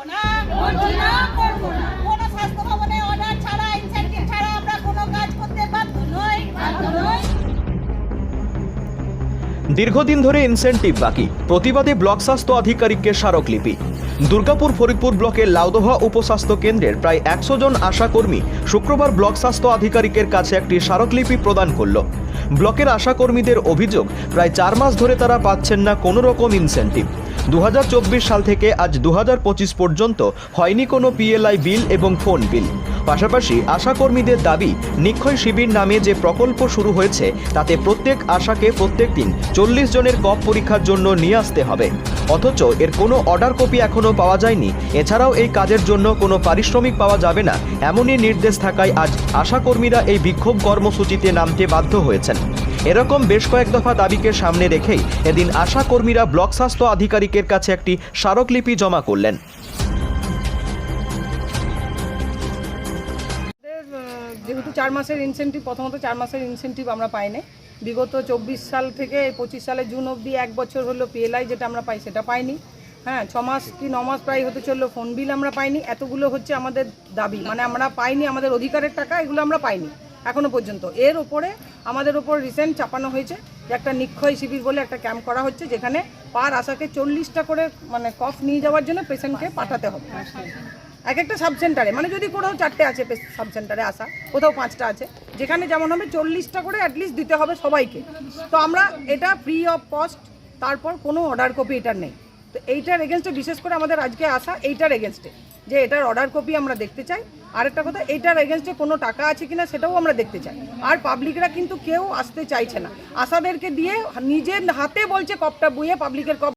না কোনো স্বাস্থ্য ভবনে অর্ডার ছাড়া ইনসেনটিভ ছাড়া আমরা কোনো কাজ করতে বাধ্য নই। দীর্ঘদিন ধরে ইনসেনটিভ বাকি, প্রতিবাদে ব্লক স্বাস্থ্য আধিকারিককে স্মারকলিপি। দুর্গাপুর ফরিদপুর ব্লকের লাউদোহা উপস্বাস্থ্য কেন্দ্রের প্রায় 100 জন আশাকর্মী শুক্রবার ব্লক স্বাস্থ্য আধিকারিকের কাছে একটি স্মারকলিপি প্রদান করল। ব্লকের আশাকর্মীদের অভিযোগ, প্রায় 4 মাস ধরে তারা পাচ্ছেন না কোনো রকম ইনসেনটিভ। 2024 সাল থেকে আজ 2025 পর্যন্ত হয়নি কোনো পিএলআই বিল এবং ফোন বিল। পাশাপাশি আশাকর্মীদের দাবি, নিক্ষয় শিবির নামে যে প্রকল্প শুরু হয়েছে তাতে প্রত্যেক আশাকে প্রত্যেক দিন 40 জনের কফ পরীক্ষার জন্য নিয়ে আসতে হবে, অথচ এর কোনো অর্ডার কপি এখনও পাওয়া যায়নি। এছাড়াও এই কাজের জন্য কোনো পারিশ্রমিক পাওয়া যাবে না, এমনই নির্দেশ থাকায় আজ আশাকর্মীরা এই বিক্ষোভ কর্মসূচিতে নামতে বাধ্য হয়েছেন। এরকম বেশ কয়েক দফা দাবিকে সামনে রেখেই এদিন আশাকর্মীরা ব্লক স্বাস্থ্য আধিকারিকের কাছে একটি স্মারকলিপি জমা করলেন। যেহেতু 4 মাসের ইনসেনটিভ, প্রথমত 4 মাসের ইনসেনটিভ আমরা পাইনি। বিগত 24 সাল থেকে 25 সালে জুন অবধি 1 বছর হলো পিএলআই যেটা আমরা পাই সেটা পাইনি। হ্যাঁ, 6 মাস কি 9 মাস প্রায় হতে চললো, ফোন বিল আমরা পাইনি। এতগুলো হচ্ছে আমাদের দাবি, মানে আমরা পাইনি, আমাদের অধিকারের টাকা এগুলো আমরা পাইনি এখনো পর্যন্ত। এর ওপরে আমাদের ওপর রিসেন্ট চাপানো হয়েছে যে একটা নিক্ষয় শিবির বলে একটা ক্যাম্প করা হচ্ছে, যেখানে পার আশাকে 40টা করে মানে কফ নিয়ে যাওয়ার জন্য পেশেন্টকে পাঠাতে হবে এক একটা সাব সেন্টারে। মানে যদি কোথাও 4টে আছে সাব সেন্টারে আসা, কোথাও 5টা আছে, যেখানে যেমন হবে 40টা করে অ্যাটলিস্ট দিতে হবে সবাইকে। তো আমরা এটা ফ্রি অফ কস্ট, তারপর কোনো অর্ডার কপি এটার নেই। তো এইটার এগেনস্টে বিশেষ করে আমাদের আজকে আসা এইটার এগেনস্টে, যে এটার অর্ডার কপি আমরা দেখতে চাই। আরেকটা কথা, এইটার এগেনস্টে কোনো টাকা আছে কিনা সেটাও আমরা দেখতে চাই। আর পাবলিকরা কিন্তু কেউ আসতে চাইছে না, আশাদেরকে দিয়ে নিজের হাতে বলছে কপটা বুয়ে পাবলিকের কপ